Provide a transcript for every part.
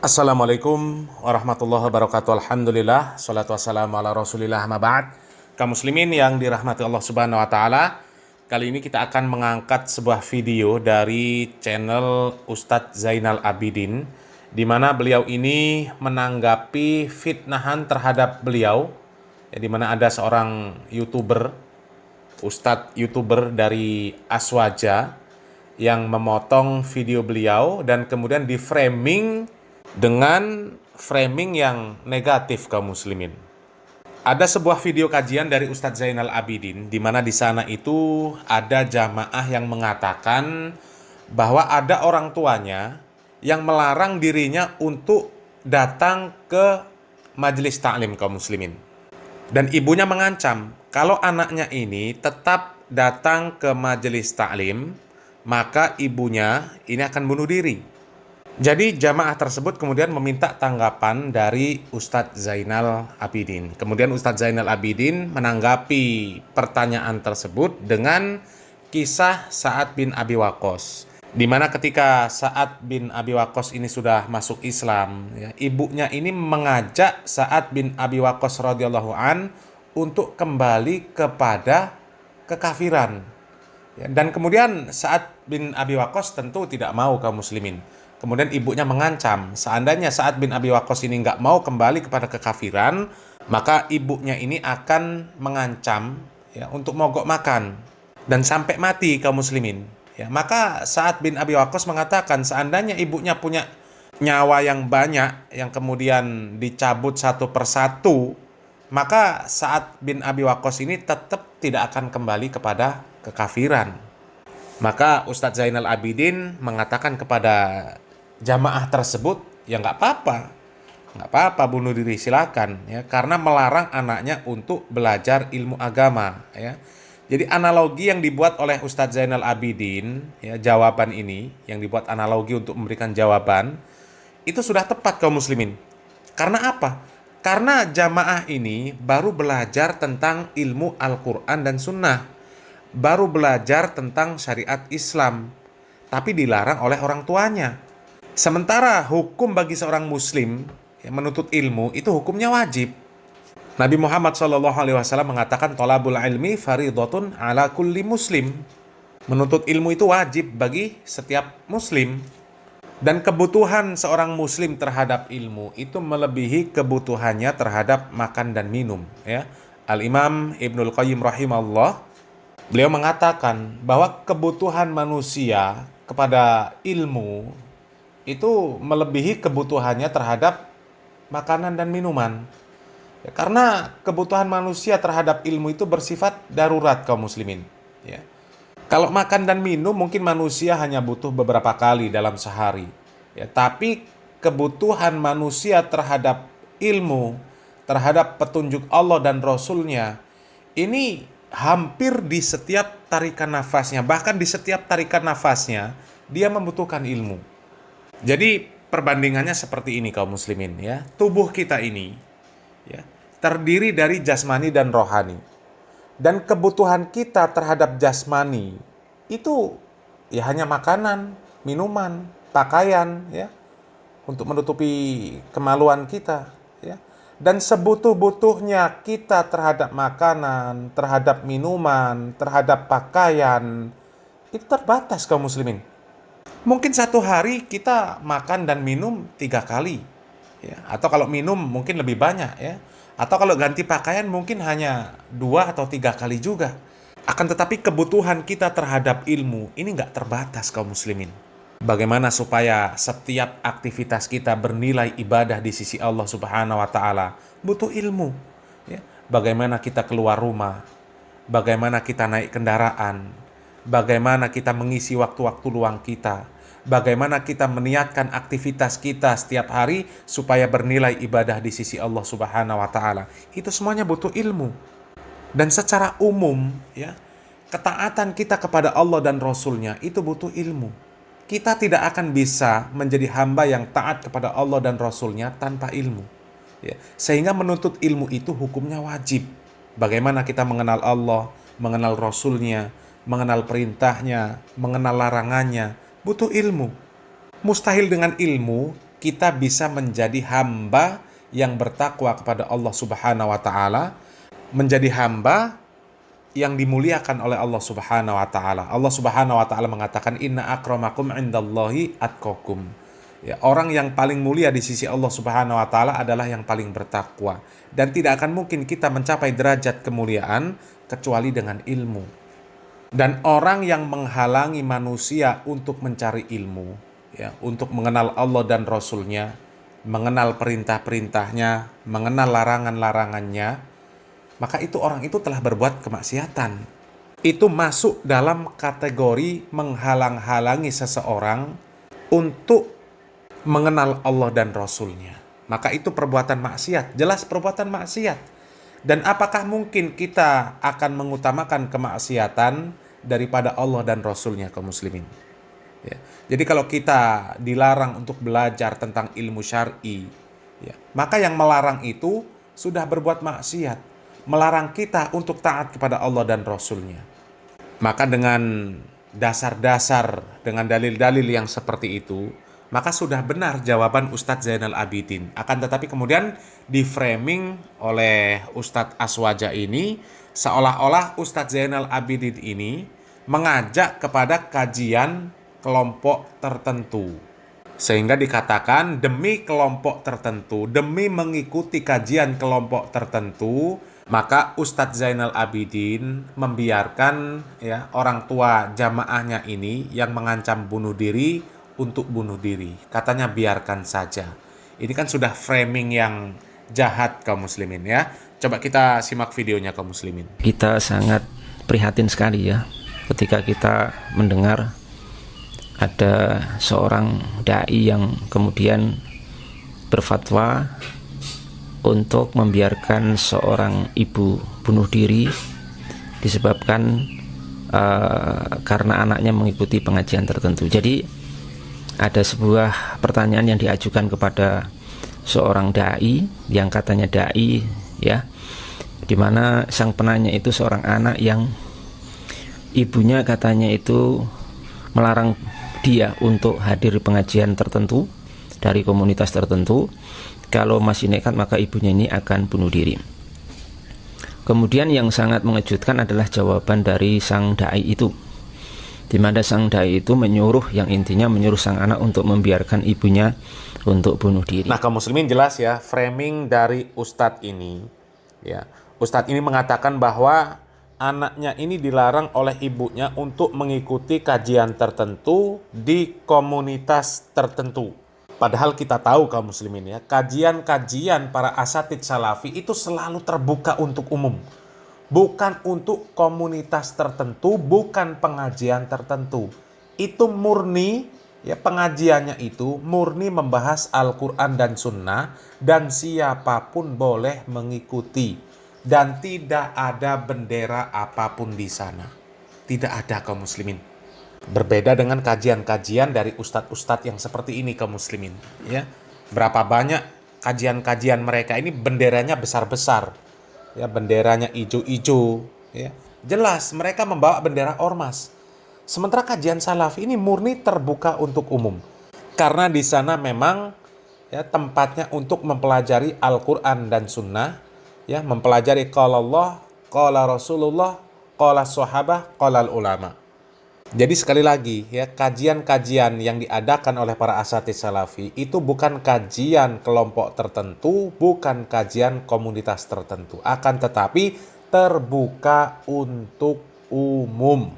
Assalamualaikum warahmatullahi wabarakatuh. Alhamdulillah, salatu wassalamu ala rasulillah, amma ba'd. Kaum muslimin yang dirahmati Allah subhanahu wa ta'ala, kali ini kita akan mengangkat sebuah video dari channel Ustadz Zainal Abidin, di mana beliau ini menanggapi fitnahan terhadap beliau, di mana ada seorang YouTuber, Ustadz YouTuber dari Aswaja, yang memotong video beliau dan kemudian di framing dengan framing yang negatif kaum muslimin. Ada sebuah video kajian dari Ustadz Zainal Abidin di mana di sana itu ada jamaah yang mengatakan bahwa ada orang tuanya yang melarang dirinya untuk datang ke majelis taklim kaum muslimin. Dan ibunya mengancam kalau anaknya ini tetap datang ke majelis taklim, maka ibunya ini akan bunuh diri. Jadi jamaah tersebut kemudian meminta tanggapan dari Ustadz Zainal Abidin. Kemudian Ustadz Zainal Abidin menanggapi pertanyaan tersebut dengan kisah Sa'ad bin Abi Waqqas. Di mana ketika Sa'ad bin Abi Waqqas ini sudah masuk Islam, ibunya ini mengajak Sa'ad bin Abi Waqqas radhiyallahu an untuk kembali kepada kekafiran. Dan kemudian Sa'ad bin Abi Waqqas tentu tidak mau kaum muslimin. Kemudian ibunya mengancam, seandainya Sa'ad bin Abi Waqqas ini nggak mau kembali kepada kekafiran, maka ibunya ini akan mengancam untuk mogok makan dan sampai mati kaum muslimin. Maka Sa'ad bin Abi Waqqas mengatakan, seandainya ibunya punya nyawa yang banyak yang kemudian dicabut satu persatu, maka Sa'ad bin Abi Waqqas ini tetap tidak akan kembali kepada kekafiran. Maka Ustadz Zainal Abidin mengatakan kepada jamaah tersebut, ya nggak apa-apa bunuh diri, silakan, karena melarang anaknya untuk belajar ilmu agama. Jadi analogi yang dibuat oleh Ustadz Zainal Abidin, jawaban ini yang dibuat analogi untuk memberikan jawaban itu sudah tepat kaum muslimin. Karena apa? Karena jamaah ini baru belajar tentang ilmu Al-Quran dan Sunnah, baru belajar tentang syariat Islam, tapi dilarang oleh orang tuanya. Sementara hukum bagi seorang muslim yang menuntut ilmu itu hukumnya wajib. Nabi Muhammad SAW mengatakan thalabul ilmi faridatun ala kulli muslim. Menuntut ilmu itu wajib bagi setiap muslim. Dan kebutuhan seorang muslim terhadap ilmu itu melebihi kebutuhannya terhadap makan dan minum. Al-Imam Ibnul Qayyim rahimahullah, beliau mengatakan bahwa kebutuhan manusia kepada ilmu itu melebihi kebutuhannya terhadap makanan dan minuman. Karena kebutuhan manusia terhadap ilmu itu bersifat darurat kaum muslimin. Kalau makan dan minum mungkin manusia hanya butuh beberapa kali dalam sehari. Tapi kebutuhan manusia terhadap ilmu, terhadap petunjuk Allah dan Rasulnya, ini hampir di setiap tarikan nafasnya, bahkan di setiap tarikan nafasnya dia membutuhkan ilmu. Jadi perbandingannya seperti ini kaum muslimin, tubuh kita ini terdiri dari jasmani dan rohani. Dan kebutuhan kita terhadap jasmani itu hanya makanan, minuman, pakaian, untuk menutupi kemaluan kita, Dan sebutuh-butuhnya kita terhadap makanan, terhadap minuman, terhadap pakaian, itu terbatas kaum muslimin. Mungkin satu hari kita makan dan minum 3 kali, atau kalau minum mungkin lebih banyak, atau kalau ganti pakaian mungkin hanya 2 atau 3 kali juga. Akan tetapi kebutuhan kita terhadap ilmu ini nggak terbatas kaum muslimin. Bagaimana supaya setiap aktivitas kita bernilai ibadah di sisi Allah Subhanahu wa Ta'ala? Butuh ilmu. Bagaimana kita keluar rumah, bagaimana kita naik kendaraan, bagaimana kita mengisi waktu-waktu luang kita, bagaimana kita meniatkan aktivitas kita setiap hari supaya bernilai ibadah di sisi Allah Subhanahu wa Ta'ala. Itu semuanya butuh ilmu. Dan secara umum, ketaatan kita kepada Allah dan Rasulnya itu butuh ilmu. Kita tidak akan bisa menjadi hamba yang taat kepada Allah dan Rasulnya tanpa ilmu. Sehingga menuntut ilmu itu hukumnya wajib. Bagaimana kita mengenal Allah, mengenal Rasulnya, mengenal perintahnya, mengenal larangannya, butuh ilmu. Mustahil dengan ilmu kita bisa menjadi hamba yang bertakwa kepada Allah Subhanahu wa taala, menjadi hamba yang dimuliakan oleh Allah Subhanahu wa taala. Allah Subhanahu wa taala mengatakan inna akramakum indallahi atqakum. Ya, orang yang paling mulia di sisi Allah Subhanahu wa taala adalah yang paling bertakwa, dan tidak akan mungkin kita mencapai derajat kemuliaan kecuali dengan ilmu. Dan orang yang menghalangi manusia untuk mencari ilmu, ya, untuk mengenal Allah dan Rasul-Nya, mengenal perintah-perintahnya, mengenal larangan-larangannya, maka orang itu telah berbuat kemaksiatan. Itu masuk dalam kategori menghalang-halangi seseorang untuk mengenal Allah dan Rasul-Nya. Maka itu perbuatan maksiat, jelas perbuatan maksiat. Dan apakah mungkin kita akan mengutamakan kemaksiatan daripada Allah dan Rasul-Nya, kaum muslimin? Ya. Jadi kalau kita dilarang untuk belajar tentang ilmu syar'i, ya, maka yang melarang itu sudah berbuat maksiat, melarang kita untuk taat kepada Allah dan Rasul-Nya. Maka dengan dasar-dasar, dengan dalil-dalil yang seperti itu, maka sudah benar jawaban Ustadz Zainal Abidin. Akan tetapi kemudian di-framing oleh Ustadz Aswaja ini, seolah-olah Ustadz Zainal Abidin ini mengajak kepada kajian kelompok tertentu. Sehingga dikatakan demi kelompok tertentu, demi mengikuti kajian kelompok tertentu, maka Ustadz Zainal Abidin membiarkan, ya, orang tua jamaahnya ini yang mengancam bunuh diri untuk bunuh diri. Katanya biarkan saja. Ini kan sudah framing yang jahat, kaum muslimin, ya. Coba kita simak videonya, kaum muslimin. Kita sangat prihatin sekali, ya, ketika kita mendengar ada seorang dai yang kemudian berfatwa untuk membiarkan seorang ibu bunuh diri disebabkan karena anaknya mengikuti pengajian tertentu. Jadi ada sebuah pertanyaan yang diajukan kepada seorang dai yang katanya dai, ya, dimana sang penanya itu seorang anak yang ibunya katanya itu melarang dia untuk hadir pengajian tertentu dari komunitas tertentu. Kalau masih nekat maka ibunya ini akan bunuh diri. Kemudian yang sangat mengejutkan adalah jawaban dari sang dai itu, di mana sang dai itu menyuruh, yang intinya menyuruh sang anak untuk membiarkan ibunya untuk bunuh diri. Nah, kaum muslimin, jelas ya framing dari Ustadz ini. Ya, Ustadz ini mengatakan bahwa anaknya ini dilarang oleh ibunya untuk mengikuti kajian tertentu di komunitas tertentu. Padahal kita tahu, kaum muslimin, ya, kajian-kajian para asatidz salafi itu selalu terbuka untuk umum. Bukan untuk komunitas tertentu, bukan pengajian tertentu. Itu murni, ya, pengajiannya itu murni membahas Al-Quran dan Sunnah, dan siapapun boleh mengikuti. Dan tidak ada bendera apapun di sana. Tidak ada, kaum muslimin. Berbeda dengan kajian-kajian dari ustadz-ustadz yang seperti ini, kaum muslimin, ya. Berapa banyak kajian-kajian mereka ini benderanya besar-besar, ya, benderanya ijo-ijo, ya. Jelas mereka membawa bendera ormas. Sementara kajian salafi ini murni terbuka untuk umum. Karena di sana memang, ya, tempatnya untuk mempelajari Al-Quran dan Sunnah, ya, mempelajari qala Allah, qala Rasulullah, qala sahabah, qala ulama. Jadi sekali lagi, ya, kajian-kajian yang diadakan oleh para asatidz salafi itu bukan kajian kelompok tertentu, bukan kajian komunitas tertentu, akan tetapi terbuka untuk umum.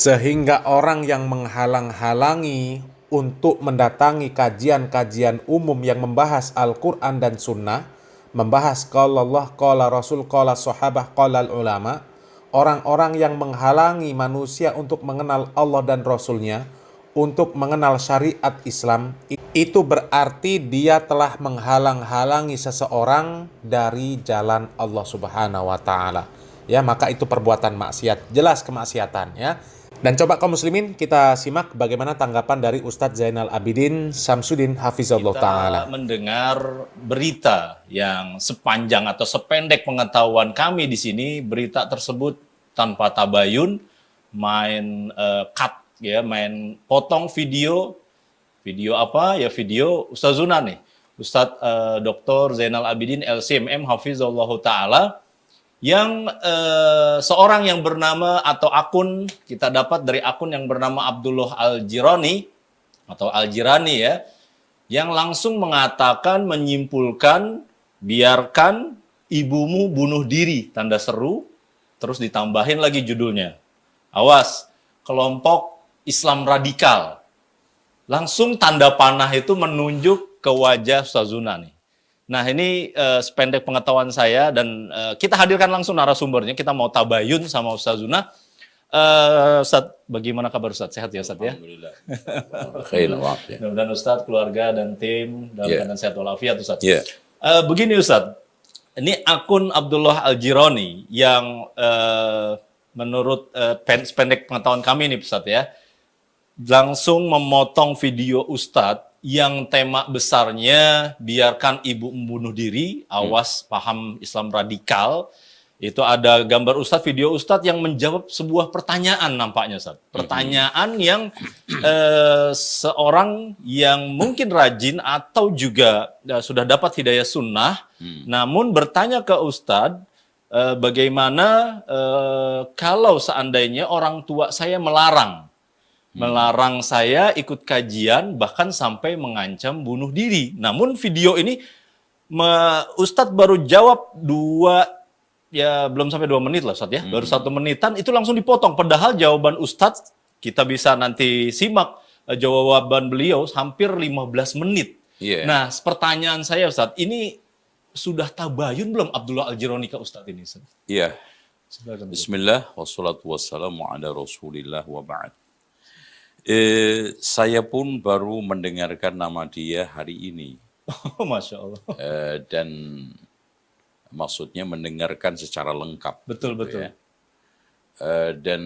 Sehingga orang yang menghalang-halangi untuk mendatangi kajian-kajian umum yang membahas Al-Quran dan Sunnah, membahas qala Allah, qala Rasul, qala sahabah, qala ulama, orang-orang yang menghalangi manusia untuk mengenal Allah dan Rasul-Nya, untuk mengenal syariat Islam, itu berarti dia telah menghalang-halangi seseorang dari jalan Allah Subhanahu wa ta'ala. Ya, maka itu perbuatan maksiat, jelas kemaksiatan, ya. Dan coba kaum muslimin kita simak bagaimana tanggapan dari Ustadz Zainal Abidin Samsudin Hafizahullah Ta'ala. Kita mendengar berita yang sepanjang atau sependek pengetahuan kami di sini, berita tersebut tanpa tabayun, main cut, ya, main potong video Video apa? Ya video Ustazuna nih. Ustadz Dr. Zainal Abidin LCMM Hafizallahu Ta'ala, yang seorang yang bernama atau akun kita dapat dari akun yang bernama Abdullah Al-Jirani atau Al-Jirani ya, yang langsung mengatakan, menyimpulkan, biarkan ibumu bunuh diri, tanda seru, terus ditambahin lagi judulnya. Awas, kelompok Islam radikal. Langsung tanda panah itu menunjuk ke wajah Ustazuna nih. Nah ini sependek pengetahuan saya, dan kita hadirkan langsung narasumbernya. Kita mau tabayun sama Ustazuna. Ustaz, bagaimana kabar Ustaz? Sehat ya Ustaz ya? Alhamdulillah. Khair maaf ya. Mudah-mudahan Ustaz, keluarga dan tim dalam keadaan sehat walafiat Ustaz. Yeah. Begini Ustaz, ini akun Abdullah Al-Jirani yang menurut sependek pengetahuan kami nih Ustaz ya, langsung memotong video Ustadz yang tema besarnya biarkan ibu membunuh diri, awas paham Islam radikal. Itu ada gambar Ustadz, video Ustadz yang menjawab sebuah pertanyaan nampaknya Ustadz. Pertanyaan yang seorang yang mungkin rajin atau juga sudah dapat hidayah sunnah, namun bertanya ke Ustadz, bagaimana kalau seandainya orang tua saya melarang saya ikut kajian, bahkan sampai mengancam bunuh diri. Namun video ini Ustadz baru jawab belum sampai 2 menit lah Ustadz ya, baru 1 menitan itu langsung dipotong. Padahal jawaban Ustadz, kita bisa nanti simak jawaban beliau hampir 15 menit. Yeah. Nah, pertanyaan saya Ustadz, ini sudah tabayun belum Abdullah Al-Jirani ke Ustadz ini? Iya. Silakan. Bismillah, wassalatu wassalamu ala rasulillah wa ba'd. Saya pun baru mendengarkan nama dia hari ini. Oh, Masya Allah. Dan maksudnya mendengarkan secara lengkap. Betul, betul. Ya. Dan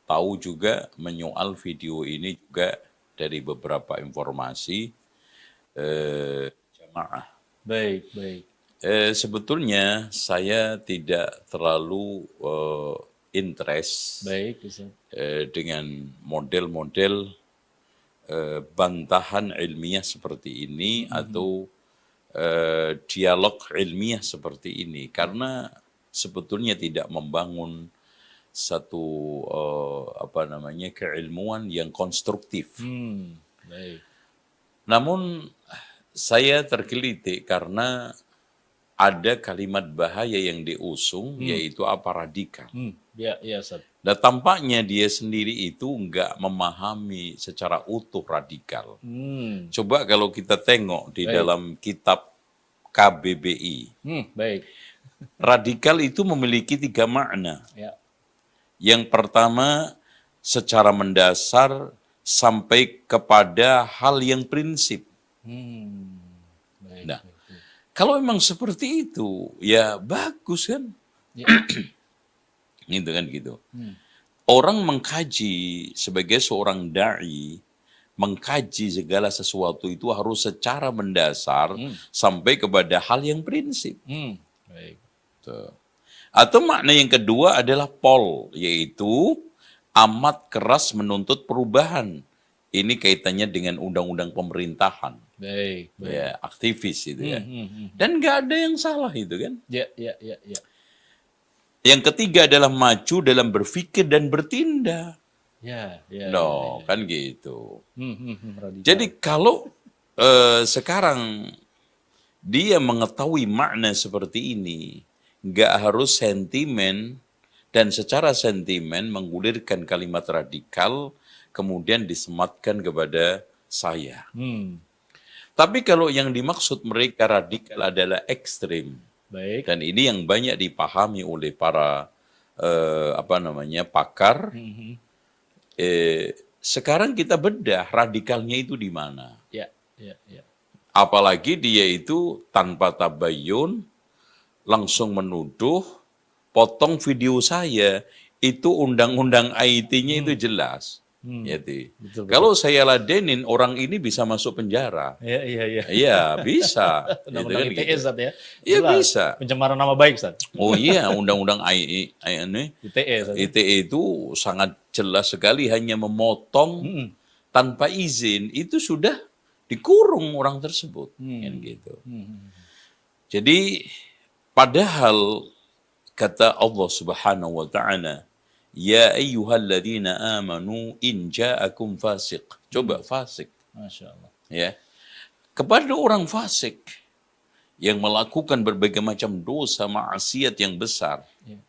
tahu juga menyoal video ini juga dari beberapa informasi jamaah. Baik, baik. Sebetulnya saya tidak terlalu interest Baik, Ustaz. dengan model-model bantahan ilmiah seperti ini atau dialog ilmiah seperti ini, karena sebetulnya tidak membangun satu keilmuan yang konstruktif. Baik. Namun saya tergelitik karena ada kalimat bahaya yang diusung, yaitu apa radikal. Ya, ya, Ustaz. Dan tampaknya dia sendiri itu enggak memahami secara utuh radikal. Coba kalau kita tengok di dalam kitab KBBI, Baik. radikal itu memiliki 3 makna. Ya. Yang pertama, secara mendasar sampai kepada hal yang prinsip. Baik. Nah, kalau memang seperti itu, ya bagus kan? Ya. Gitu kan gitu. Orang mengkaji sebagai seorang da'i, mengkaji segala sesuatu itu harus secara mendasar sampai kepada hal yang prinsip. Baik. Tuh. Atau makna yang kedua adalah pol, yaitu amat keras menuntut perubahan. Ini kaitannya dengan undang-undang pemerintahan. Baik, baik. Ya, aktivis itu ya. Dan nggak ada yang salah itu kan. Ya, ya, ya, ya. Yang ketiga adalah maju dalam berpikir dan bertindak. Ya, ya. No, kan gitu. Radikal. Jadi kalau sekarang dia mengetahui makna seperti ini, nggak harus sentimen dan secara sentimen menggulirkan kalimat radikal kemudian disematkan kepada saya. Tapi kalau yang dimaksud mereka radikal adalah ekstrim, Baik. dan ini yang banyak dipahami oleh para pakar. Sekarang kita bedah radikalnya itu di mana. Ya, ya, ya. Apalagi dia itu tanpa tabayun langsung menuduh, potong video saya itu undang-undang IT-nya itu jelas. Betul. Kalau saya ladenin, orang ini bisa masuk penjara. Ya, iya, iya. Iya, bisa. Undang-undang Gitu kan ITE, gitu. Ustaz ya. Iya, Jelas. bisa. Pencemaran nama baik, Ustaz. Oh iya, undang-undang ITE, Ustaz. ITE itu sangat jelas sekali, hanya memotong tanpa izin itu sudah dikurung orang tersebut. Kan gitu. Jadi padahal kata Allah Subhanahu wa taala, ya ayyuhalladzina amanu in ja'akum fasiq. Coba fasik. Masya Allah. Ya. Kepada orang fasik yang melakukan berbagai macam dosa maksiat yang besar. Ya.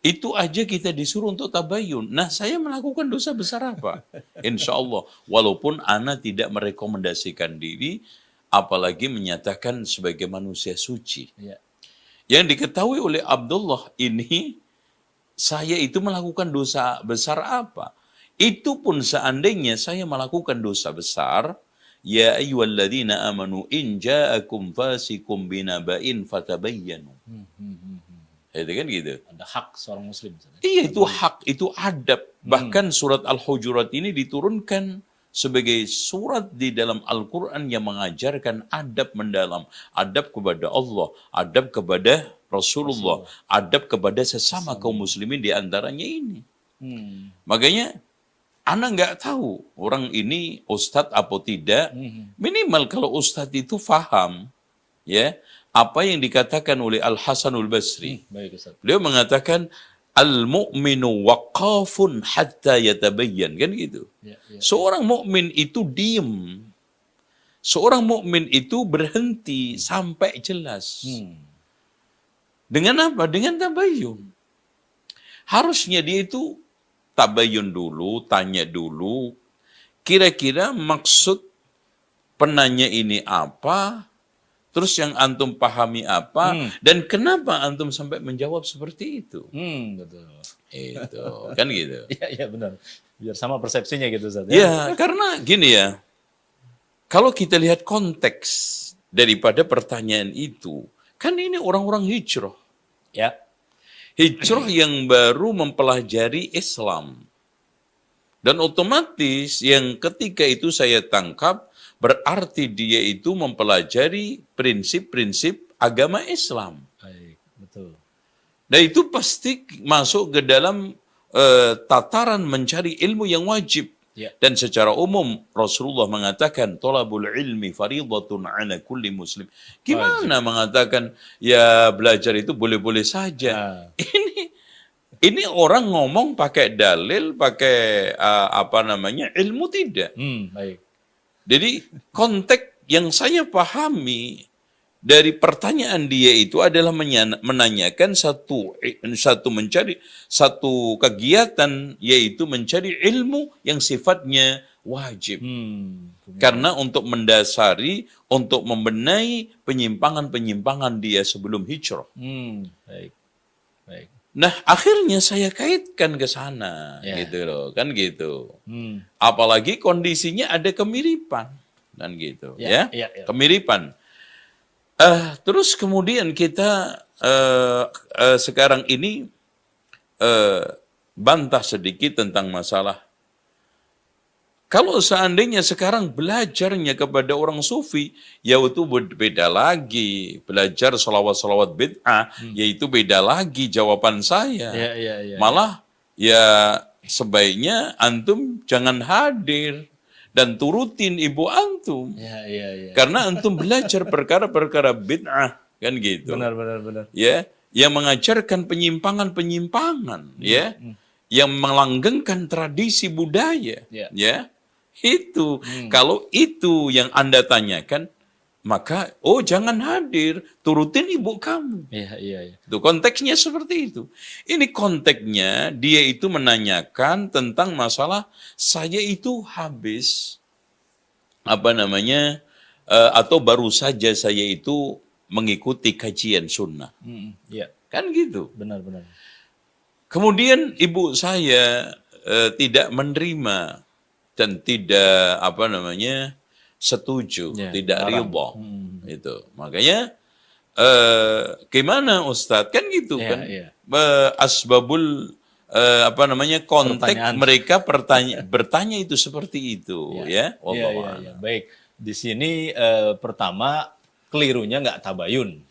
Itu aja kita disuruh untuk tabayun. Nah, saya melakukan dosa besar apa? Insya Allah. Walaupun ana tidak merekomendasikan diri, apalagi menyatakan sebagai manusia suci. Ya. Yang diketahui oleh Abdullah ini, saya itu melakukan dosa besar apa? Itu pun seandainya saya melakukan dosa besar, ya ayyuhalladzina amanu in ja'akum fasikum binaba'in fatabayyanu. Itu kan gitu. Ada hak seorang muslim. Iya, itu hak, itu adab. Bahkan surat Al-Hujurat ini diturunkan sebagai surat di dalam Al-Quran yang mengajarkan adab mendalam. Adab kepada Allah, adab kepada Rasulullah, adab kepada sesama kaum muslimin di antaranya ini. Makanya, Ana nggak tahu orang ini ustadz atau tidak. Minimal kalau ustadz itu faham, ya, apa yang dikatakan oleh Al-Hasanul Basri. Baik, Ustaz. Beliau mengatakan, al-mu'minu waqafun hatta yatabayyan, kan gitu. Ya, ya. Seorang mukmin itu diem. Seorang mukmin itu berhenti sampai jelas. Dengan apa? Dengan tabayyun. Harusnya dia itu tabayyun dulu, tanya dulu, kira-kira maksud penanya ini apa, terus yang antum pahami apa, dan kenapa antum sampai menjawab seperti itu. Betul. Itu, kan gitu. Iya, iya benar. Biar sama persepsinya gitu, Ustaz. Ya, karena gini ya, kalau kita lihat konteks daripada pertanyaan itu, kan ini orang-orang hijrah. Ya. Hijrah yang baru mempelajari Islam. Dan otomatis yang ketika itu saya tangkap, berarti dia itu mempelajari prinsip-prinsip agama Islam. Baik, betul. Dan itu pasti masuk ke dalam tataran mencari ilmu yang wajib. Ya. Dan secara umum Rasulullah mengatakan thalabul ilmi fardhatun 'ala kulli muslim. Gimana mengatakan ya belajar itu boleh-boleh saja? Ini orang ngomong pakai dalil, pakai ilmu tidak. Baik. Jadi konteks yang saya pahami dari pertanyaan dia itu adalah menanyakan mencari satu kegiatan, yaitu mencari ilmu yang sifatnya wajib. Karena untuk mendasari, untuk membenahi penyimpangan-penyimpangan dia sebelum hijrah. Baik. Baik. Nah, akhirnya saya kaitkan ke sana, gitu loh, kan gitu. Apalagi kondisinya ada kemiripan, dan gitu, ya. Kemiripan. Terus kemudian kita sekarang ini bantah sedikit tentang masalah. Kalau seandainya sekarang belajarnya kepada orang sufi, yaitu beda lagi. Belajar salawat-salawat bid'ah, yaitu beda lagi jawaban saya. Malah ya sebaiknya antum jangan hadir dan turutin ibu antum. Karena antum belajar perkara-perkara bid'ah, kan gitu. Benar. Ya, yang mengajarkan penyimpangan-penyimpangan, ya. Yang melanggengkan tradisi budaya, ya. Itu kalau itu yang Anda tanyakan, maka jangan hadir, turutin ibu kamu. Itu konteksnya seperti itu. Ini konteksnya dia itu menanyakan tentang masalah saya itu habis atau baru saja saya itu mengikuti kajian sunnah. Kan gitu. Benar. Kemudian ibu saya tidak menerima dan tidak setuju, tidak ridha. Itu. Makanya gimana Ustadz? Kan gitu kan. Asbabul konteks mereka bertanya itu seperti itu, ya. Baik. Di sini pertama kelirunya nggak tabayun.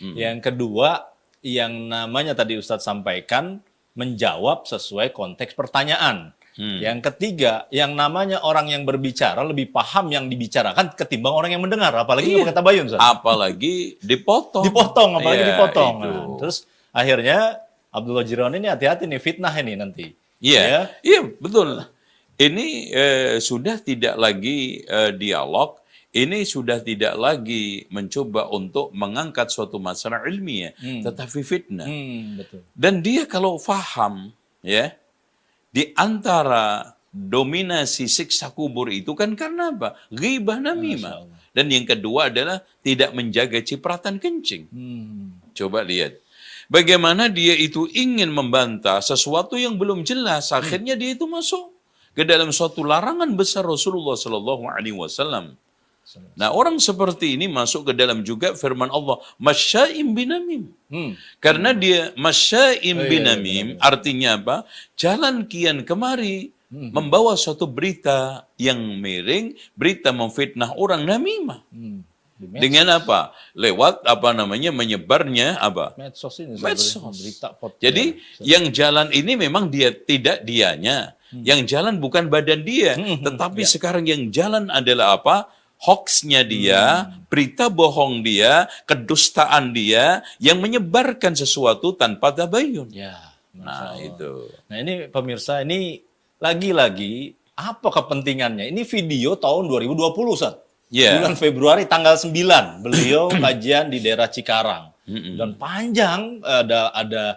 Yang kedua, yang namanya tadi Ustadz sampaikan menjawab sesuai konteks pertanyaan. Yang ketiga, yang namanya orang yang berbicara lebih paham yang dibicarakan ketimbang orang yang mendengar, apalagi nggak pakai tabayun, Ustaz. Apalagi dipotong. Dipotong, apalagi Iya, dipotong. itu. Nah, terus akhirnya Abdullah Jironi ini hati-hati nih, fitnah ini nanti. Iya, Ya. iya betul. Ini sudah tidak lagi dialog, ini sudah tidak lagi mencoba untuk mengangkat suatu masalah ilmiah, tetapi fitnah. Betul. Dan dia kalau faham, ya, di antara dominasi siksa kubur itu kan karena apa? Ghibah namimah. Dan yang kedua adalah tidak menjaga cipratan kencing. Coba lihat. Bagaimana dia itu ingin membantah sesuatu yang belum jelas, akhirnya dia itu masuk ke dalam suatu larangan besar Rasulullah Sallallahu Alaihi Wasallam. Nah, orang seperti ini masuk ke dalam juga firman Allah, masya'im binamim. Karena dia masya'im binamim, artinya apa? Jalan kian kemari, membawa suatu berita yang miring, berita memfitnah orang, namimah. Dengan apa? Lewat apa namanya, menyebarnya apa? Medsos ini. Medsos. Berita Jadi yang jalan ini memang dia tidak dianya. Yang jalan bukan badan dia, tetapi sekarang yang jalan adalah apa? Hoaxnya dia, berita bohong dia, kedustaan dia, yang menyebarkan sesuatu tanpa tabayun. Ya, Nah, itu. Nah, ini pemirsa, ini lagi-lagi apa kepentingannya? Ini video tahun 2020, Ustaz. Ya. Bulan Februari tanggal 9, beliau kajian di daerah Cikarang. Dan panjang ada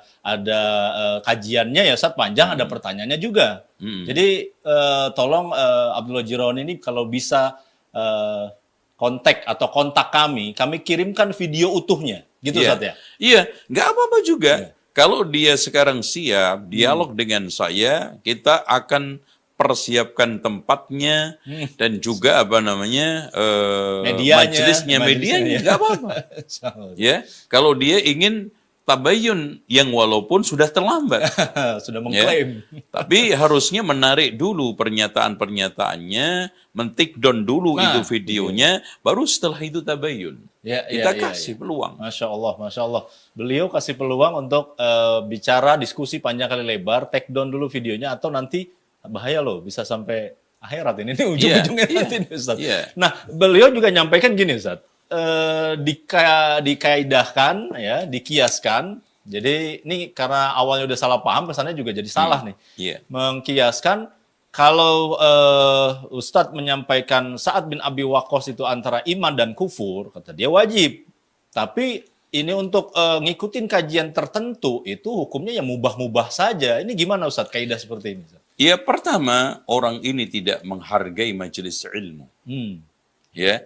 kajiannya ya, Ustaz, panjang, ada pertanyaannya juga. Jadi tolong Abdullah Jironi ini kalau bisa kontak kami kirimkan video utuhnya, gitu Iya. Ustaz ya. Iya, nggak apa-apa juga. Kalau dia sekarang siap dialog dengan saya, kita akan persiapkan tempatnya dan juga apa namanya majelisnya, medianya, nggak apa-apa. Ya, kalau dia ingin tabayun yang walaupun sudah terlambat, Sudah mengklaim. tapi harusnya menarik dulu pernyataan-pernyataannya, men-take down dulu itu videonya, baru setelah itu tabayun. Kita kasih peluang. Masya Allah. Beliau kasih peluang untuk bicara, diskusi panjang kali lebar, take down dulu videonya, atau nanti bahaya loh, bisa sampai akhirat ini ujung-ujungnya nanti nih, Ustaz. Nah, beliau juga nyampaikan gini, Ustaz. Dikaidahkan, ya, dikiaskan. Jadi ini karena awalnya udah salah paham, kesannya juga jadi salah nih. Mengkiaskan kalau Ustadz menyampaikan Sa'ad bin Abi Waqqas itu antara iman dan kufur, kata dia wajib. Tapi ini untuk ngikutin kajian tertentu itu hukumnya ya mubah-mubah saja. Ini gimana Ustadz kaidah seperti ini? Ya, pertama, orang ini tidak menghargai majelis ilmu. Ya.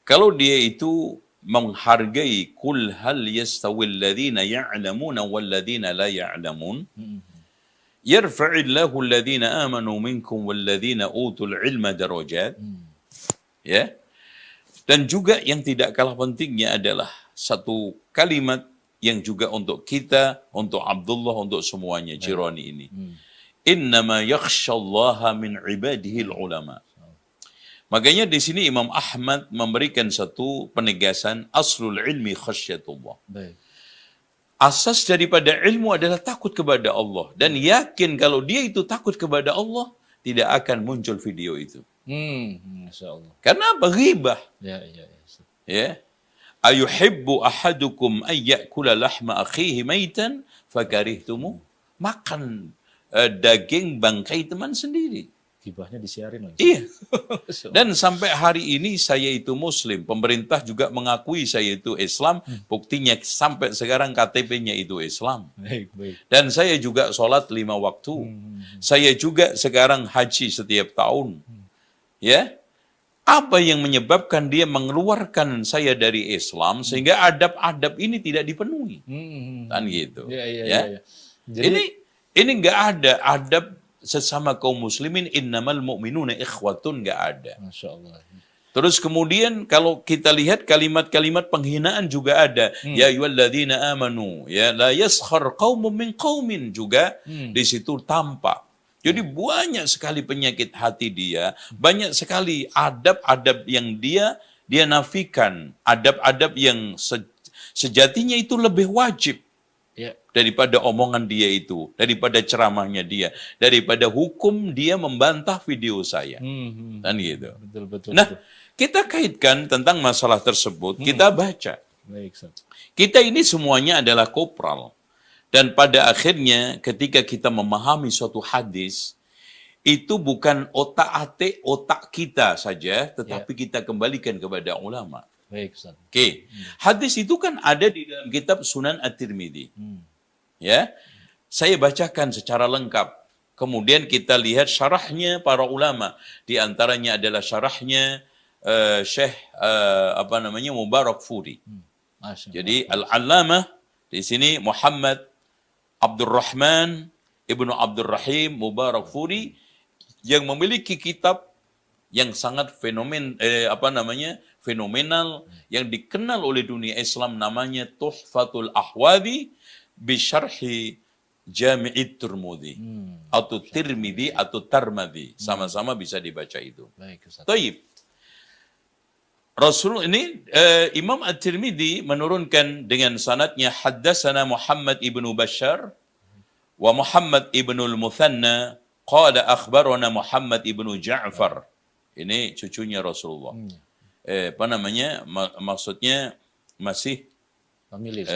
Kalau dia itu menghargai kul hal yastawil ladzina ya'lamuna wal ladzina la ya'lamun, yarfa'illahu alladhina amanu minkum walladhina utul ilma darajat. Ya. Dan juga yang tidak kalah pentingnya adalah satu kalimat yang juga untuk kita, untuk Abdullah, untuk semuanya Jironi ini. Innama yakhshallaha min ibadihi ulama. Makanya di sini Imam Ahmad memberikan satu penegasan, aslul ilmi khasyatullah. Asas daripada ilmu adalah takut kepada Allah. Dan yakin kalau dia itu takut kepada Allah, tidak akan muncul video itu. Masya Allah. Karena apa? Ghibah. Ya. Ayuhibbu ahadukum ayyakula lahma akhihi maitan fakarihtumu. Makan daging bangkai teman sendiri. Gibahnya disiarin lagi. Iya. Dan sampai hari ini saya itu Muslim. Pemerintah juga mengakui saya itu Islam. Buktinya sampai sekarang KTP-nya itu Islam. Baik. Dan saya juga sholat 5 waktu. Saya juga sekarang haji setiap tahun. Ya. Apa yang menyebabkan dia mengeluarkan saya dari Islam sehingga adab-adab ini tidak dipenuhi? Kan gitu. Ya. Jadi Ini nggak ada adab sesama kaum muslimin, innamal mu'minuna ikhwatun, nggak ada. Masya Allah. Terus kemudian kalau kita lihat kalimat-kalimat penghinaan juga ada. Ya ayyuhalladzina amanu, ya la yaskhar qaumun min qaumin, juga di situ tampak. Jadi banyak sekali penyakit hati dia, banyak sekali adab-adab yang dia nafikan, adab-adab yang sejatinya itu lebih wajib. daripada omongan dia itu, daripada ceramahnya dia, daripada hukum dia membantah video saya. Kan gitu. Betul. Nah, kita kaitkan tentang masalah tersebut, kita baca. Baik, Ustaz. Kita ini semuanya adalah kopral. Dan pada akhirnya ketika kita memahami suatu hadis, itu bukan otak-atik otak kita saja, tetapi kita kembalikan kepada ulama. Baik, Ustaz. Oke. Hadis itu kan ada di dalam kitab Sunan At-Tirmidzi. Ya. Saya bacakan secara lengkap. Kemudian kita lihat syarahnya para ulama. Di antaranya adalah syarahnya Syekh Mubarak Furi. Jadi Al-Allamah di sini Muhammad Abdurrahman Ibnu Abdurrahim Mubarak Furi yang memiliki kitab yang sangat fenomenal yang dikenal oleh dunia Islam, namanya Tuhfatul Ahwadhi bi Syarhi Jami'it Tirmidzi atau Tirmidzi atau Tarmadhi, sama-sama bisa dibaca itu. Baik, Ustaz. Taib. Rasul ini Imam At-Tirmidzi menurunkan dengan sanadnya haddatsana Muhammad ibnu Bashar wa Muhammad ibnu al-Muthanna qala akhbarana Muhammad ibnu Ja'far. Ini cucunya Rasulullah. Maksudnya masih Famili.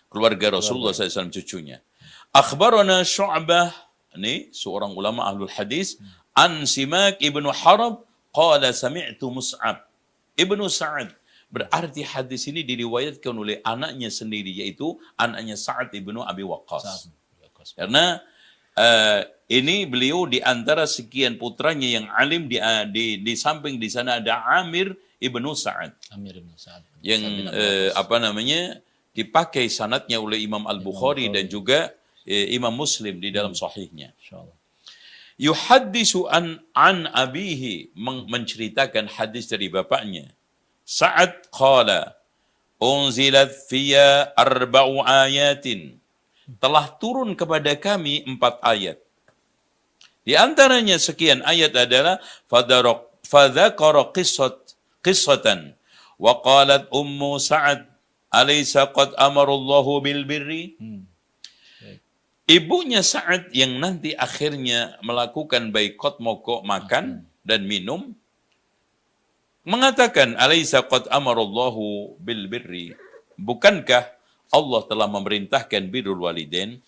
Keluarga Rasulullah SAW, cucunya. Akhbarana Syu'bah, ini seorang ulama ahlul hadis, an Simak ibnu Harab qala sami'tu Mus'ab Ibnu Sa'ad. Berarti hadis ini diriwayatkan oleh anaknya sendiri, yaitu anaknya Sa'ad ibnu Abi Waqqas. Karena ini beliau di antara sekian putranya yang alim, di samping di sana ada Amir ibnu Sa'ad. Amir ibnu Sa'ad. Yang dipakai sanadnya oleh Imam Al-Bukhari dan juga Imam Muslim di dalam sahihnya. Insyaallah. Yuhaddisu an abihi, menceritakan hadis dari bapaknya. Sa'ad qala unzilat fiyya 4 ayatin, telah turun kepada kami 4 ayat. Di antaranya sekian ayat adalah fadzakara qissatan wa qalat ummu Sa'ad alaysa qad amarallahu bil birri. Ibunya Sa'ad yang nanti akhirnya melakukan boikot mogok makan dan minum mengatakan alaysa qad amarallahu bil birri, bukankah Allah telah memerintahkan birrul walidain?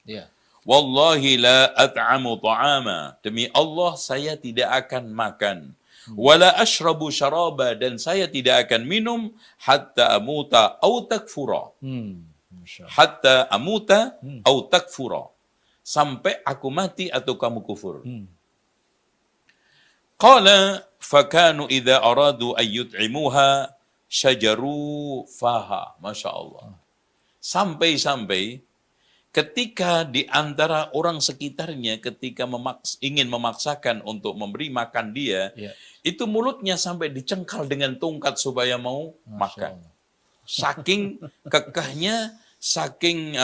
Iya. Wallahi la at'amu ta'ama, demi Allah saya tidak akan makan, wala ashrabu syaraba, dan saya tidak akan minum, hatta amuta au takfura. Hatta amuta au takfura, sampai aku mati atau kamu kufur. Qala fakanu idza aradu an yut'imuha syajaru faha. Masya Allah. Sampai-sampai ketika di antara orang sekitarnya ketika ingin memaksakan untuk memberi makan dia, itu mulutnya sampai dicengkal dengan tongkat supaya mau makan. Saking kekehnya, saking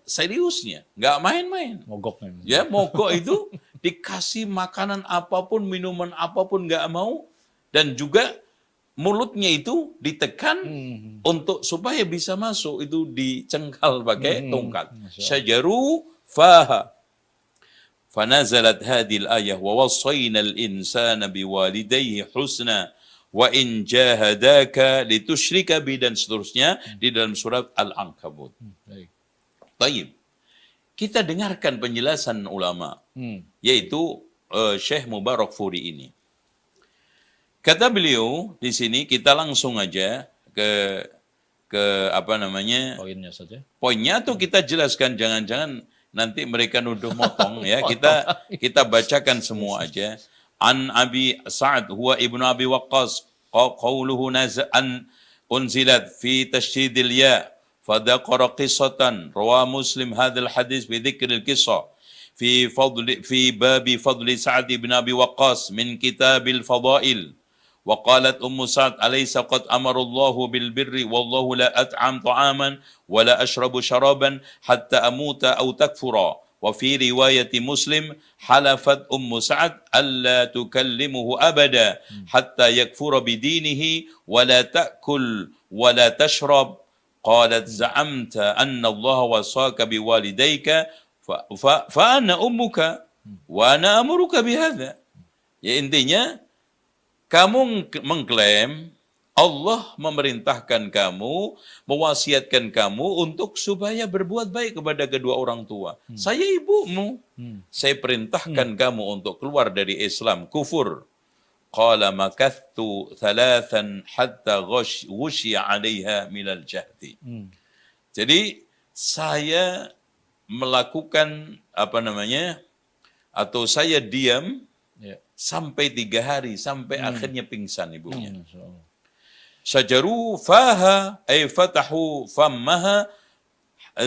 seriusnya, nggak main-main. Mogok memang. Ya, mogok itu dikasih makanan apapun, minuman apapun nggak mau, dan juga mulutnya itu ditekan untuk supaya bisa masuk, itu dicengkal pakai tongkat. Syajaru faha. Fanazalat hadhil ayah wa wasainal insana biwalidayhi husna wa in jahadaka litusyrika bi, dan seterusnya di dalam surat Al-Ankabut. Baik. Kita dengarkan penjelasan ulama, yaitu Syekh Mubarak Furi ini. Kata beliau di sini, kita langsung aja ke Poinnya saja. Poinnya, atau kita jelaskan, jangan-jangan nanti mereka nuduh motong ya. Kita bacakan semua aja. An Abi Sa'ad huwa ibnu Abi Waqqas qawluhu an unzilat fi tasydidil ya fadzakara qissatan rawa Muslim hadzal hadis bi dzikril qissah fi babi fadli Sa'ad ibn Abi Waqqas min kitabil fadail. وقالت أم سعد أليس قد أمر الله بالبر والله لا أطعم طعاما ولا أشرب شرابا حتى أموت أو تكفرا. وفي رواية مسلم حلفت أم سعد ألا تكلمه أبدا حتى يكفر بدينه ولا تأكل ولا تشرب qalat za'amta anna Allah wasaka biwalidayka fa ana ummuka wa ana amuruka bihadza. Ya intinya kamu mengklaim Allah memerintahkan kamu, mewasiatkan kamu untuk supaya berbuat baik kepada kedua orang tua. Saya ibumu. Saya perintahkan kamu untuk keluar dari Islam, kufur. Qala makathtu thalathan hatta ghushiya 'alaiha minal jahdi. Jadi saya melakukan atau saya diam sampai 3 hari, sampai akhirnya pingsan ibunya. Syajaru faha ay fatahu fammaha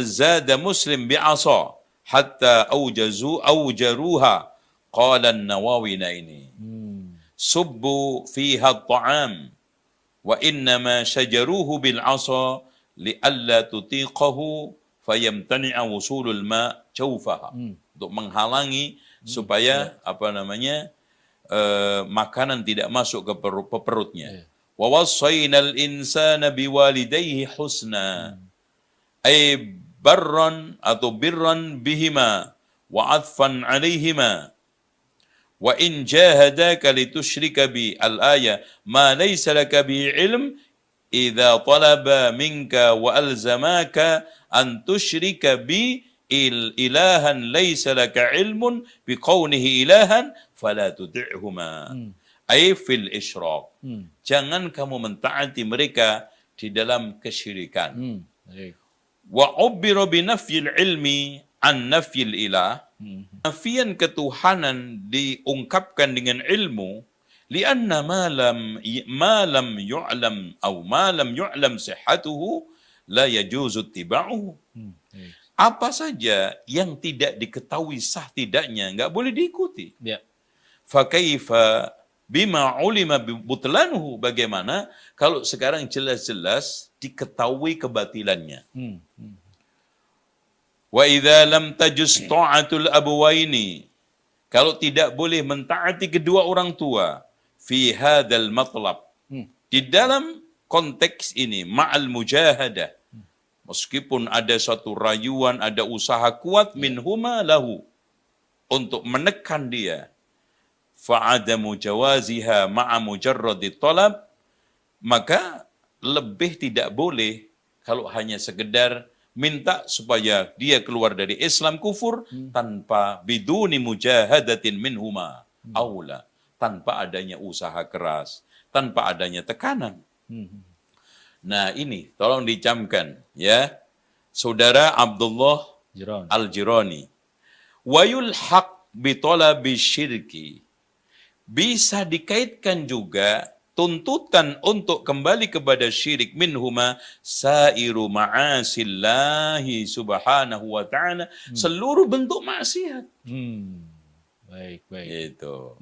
zada Muslim bi'asa hatta awjaruha. Qala an-Nawawi ini subbu fiha at-ta'am wa innama syajaruhu bil 'asa li'alla tutiqahu fayamtani'a wusulul ma' jawfaha. Untuk menghalangi supaya makanan tidak masuk ke perutnya. Wa wassaynal insana biwalidayhi husna ay barran atau birran bihima wa atfan alaihima wa in jahadaka litusyrika bi al-aya ma laysa laka bi ilm idza talaba minka wa alzamaka an tusyrika bi ilahan laysa laka ilmun bi kaunihi ilahan fala tuti'huma. Ay fil isyraq. Jangan kamu mentaati mereka di dalam kesyirikan. Wa ubbira bi nafyil ilmi an nafyil ilah. Nafian ketuhanan diungkapkan dengan ilmu lianna ma lam yu'lam atau ma lam yu'lam sihhatuhu la yajuzu ittiba'uhu. Apa saja yang tidak diketahui sah tidaknya enggak boleh diikuti. Fa kaifa bima ulima butlanuhu, bagaimana kalau sekarang jelas-jelas diketahui kebatilannya. Wa idza lam tajuz ta'atul abawaini, kalau tidak boleh mentaati kedua orang tua fi hadzal matlab, di dalam konteks ini ma'al mujahadah, meskipun ada suatu rayuan, ada usaha kuat minhuma lahu untuk menekan dia, fa'adamu jawaziha ma'a mujarradi talab, maka lebih tidak boleh kalau hanya sekedar minta supaya dia keluar dari Islam kufur tanpa biduni mujahadatin minhuma aula, tanpa adanya usaha keras, tanpa adanya tekanan. Nah ini tolong dicamkan ya, saudara Abdullah Al-Jirani. Wa yulhaq bi talabi syirki, bisa dikaitkan juga tuntutan untuk kembali kepada syirik minhuma sairu ma'asillahi subhanahu wa ta'ala, seluruh bentuk maksiat. Baik. Itu.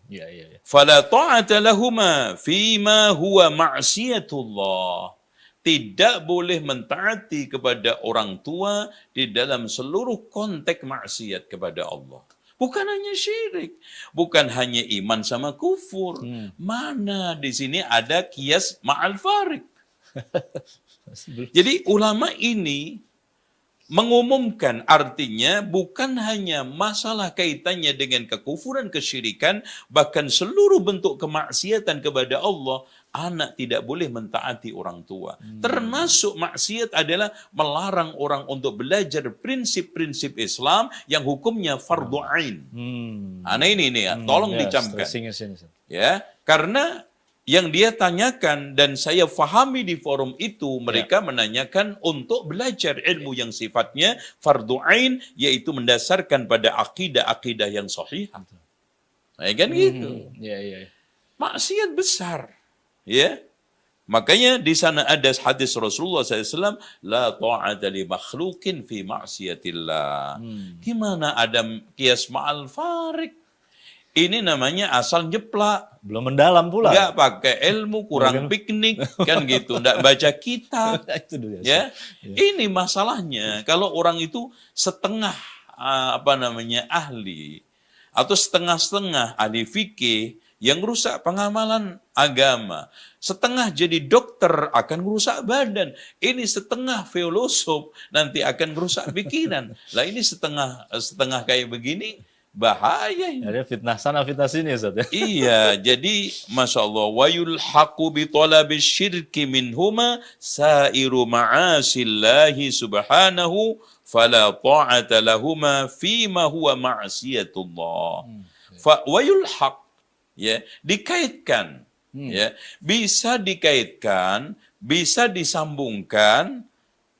Ya. Fala ta'ata lahuma fima huwa ma'siyatullah. Tidak boleh mentaati kepada orang tua di dalam seluruh konteks maksiat kepada Allah. Bukan hanya syirik, bukan hanya iman sama kufur. Mana di sini ada qiyas ma'al farik. Jadi ulama ini mengumumkan, artinya bukan hanya masalah kaitannya dengan kekufuran, kesyirikan, bahkan seluruh bentuk kemaksiatan kepada Allah, anak tidak boleh mentaati orang tua. Termasuk maksiat adalah melarang orang untuk belajar prinsip-prinsip Islam yang hukumnya fardhu ain. Nah ini ya, tolong dicamkan. Ya, karena yang dia tanyakan dan saya fahami di forum itu, mereka menanyakan untuk belajar ilmu yang sifatnya fardhu ain, yaitu mendasarkan pada akidah-akidah yang sahih. Nah, kan gitu. Maksiat besar. Ya, makanya di sana ada hadis Rasulullah SAW, la ta'ata li makhlukin fi maksiatillah. Gimana ada qiyas ma'al farik? Ini namanya asal jeplak. Belum mendalam pula. Enggak pakai ilmu, kurang piknik, kan gitu. Enggak baca kitab. Itu dulu ya. Ini masalahnya. Kalau orang itu setengah ahli atau setengah-setengah ahli fikih, yang rusak pengamalan agama. Setengah jadi dokter akan merusak badan. Ini setengah filosof nanti akan merusak pikiran. Lah ini setengah kayak begini bahaya ini. Ada fitnah sana fitnah sini Ustaz ya. Iya, jadi Masya Allah, wa yulhaqu bi talabi syirki minhuma sairu ma'asillahi subhanahu fala ta'ata lahuma fima huwa ma'siyatullah. Wa yulhaq, ya, dikaitkan, ya, bisa dikaitkan, bisa disambungkan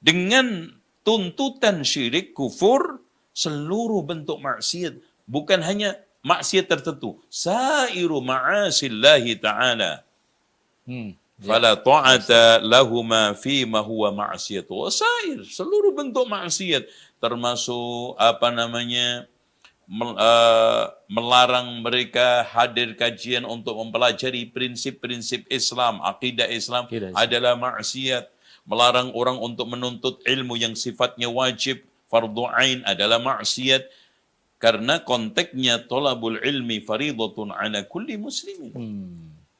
dengan tuntutan syirik, kufur, seluruh bentuk maksiat. Bukan hanya maksiat tertentu. Sairu ma'asillahi ta'ala. Fala ta'ata lahuma fima huwa ma'siyatu. Sair, seluruh bentuk maksiat. Termasuk melarang mereka hadir kajian untuk mempelajari prinsip-prinsip Islam, akidah Islam adalah maksiat. Melarang orang untuk menuntut ilmu yang sifatnya wajib, fardhu ain adalah maksiat. Karena konteksnya tolabul ilmi faridatun ala kulli muslimin.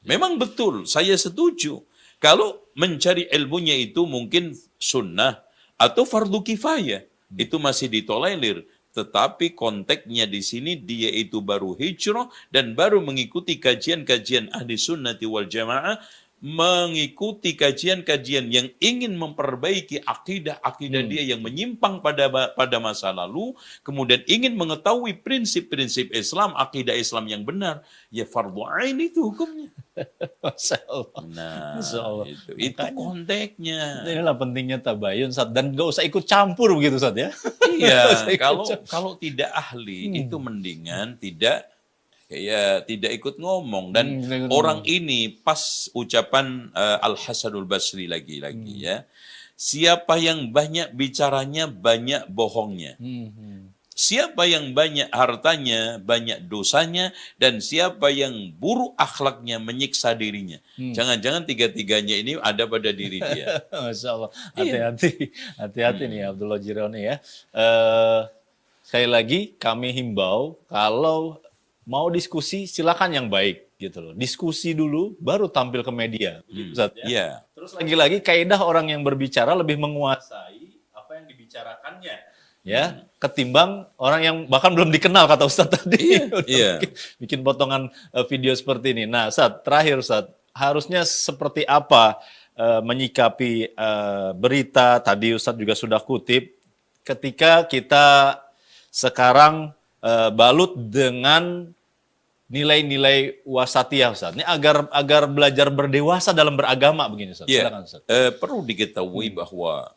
Memang betul, saya setuju. Kalau mencari ilmunya itu mungkin sunnah atau fardu kifayah, itu masih ditolerir. Tetapi konteksnya di sini dia itu baru hijrah dan baru mengikuti kajian-kajian ahli sunnati wal jamaah, mengikuti kajian-kajian yang ingin memperbaiki akidah dia yang menyimpang pada masa lalu, kemudian ingin mengetahui prinsip-prinsip Islam, akidah Islam yang benar, ya fardu ain itu hukumnya. Masya Allah. Nah, Masya Allah. itu konteksnya. Inilah pentingnya tabayun Ustaz, dan gak usah ikut campur begitu Ustaz ya. Iya, kalau tidak ahli itu mendingan tidak ikut ngomong. Dan orang ini pas ucapan Al-Hasanul Basri lagi-lagi ya. Siapa yang banyak bicaranya banyak bohongnya. Siapa yang banyak hartanya, banyak dosanya, dan siapa yang buruk akhlaknya, menyiksa dirinya. Jangan-jangan tiga-tiganya ini ada pada diri dia. Masya Allah. Hati-hati nih Abdullah Jironi ya. Sekali lagi kami himbau, kalau mau diskusi silakan yang baik gitu loh. Diskusi dulu baru tampil ke media. Ustaz, ya? Iya. Terus lagi-lagi kaidah orang yang berbicara lebih menguasai apa yang dibicarakannya. Ya, ketimbang orang yang bahkan belum dikenal kata Ustaz tadi. Iya. Bikin potongan video seperti ini. Nah, Ustaz, terakhir Ustaz, harusnya seperti apa menyikapi berita tadi Ustaz juga sudah kutip ketika kita sekarang balut dengan nilai-nilai wasatiyah Ustaz. Ini agar belajar berdewasa dalam beragama begini Ustaz. Ya, Silakan Ustaz. perlu diketahui bahwa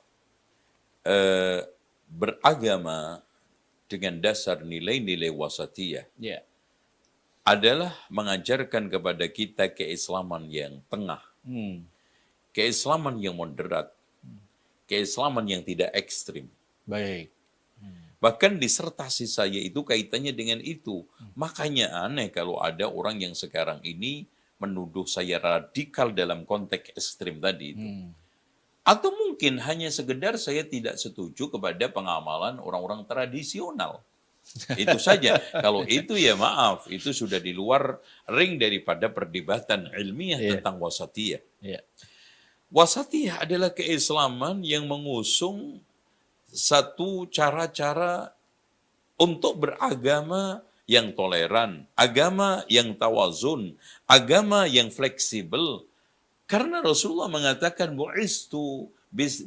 beragama dengan dasar nilai-nilai wasatiyah adalah mengajarkan kepada kita keislaman yang tengah, keislaman yang moderat, keislaman yang tidak ekstrim. Baik. Bahkan disertasi saya itu kaitannya dengan itu. Makanya aneh kalau ada orang yang sekarang ini menuduh saya radikal dalam konteks ekstrim tadi itu. Atau mungkin hanya sekedar saya tidak setuju kepada pengamalan orang-orang tradisional. Itu saja. Kalau itu ya maaf, itu sudah di luar ring daripada perdebatan ilmiah tentang wasatiyah. Wasatiyah adalah keislaman yang mengusung satu cara-cara untuk beragama yang toleran, agama yang tawazun, agama yang fleksibel. Karena Rasulullah mengatakan bu'istu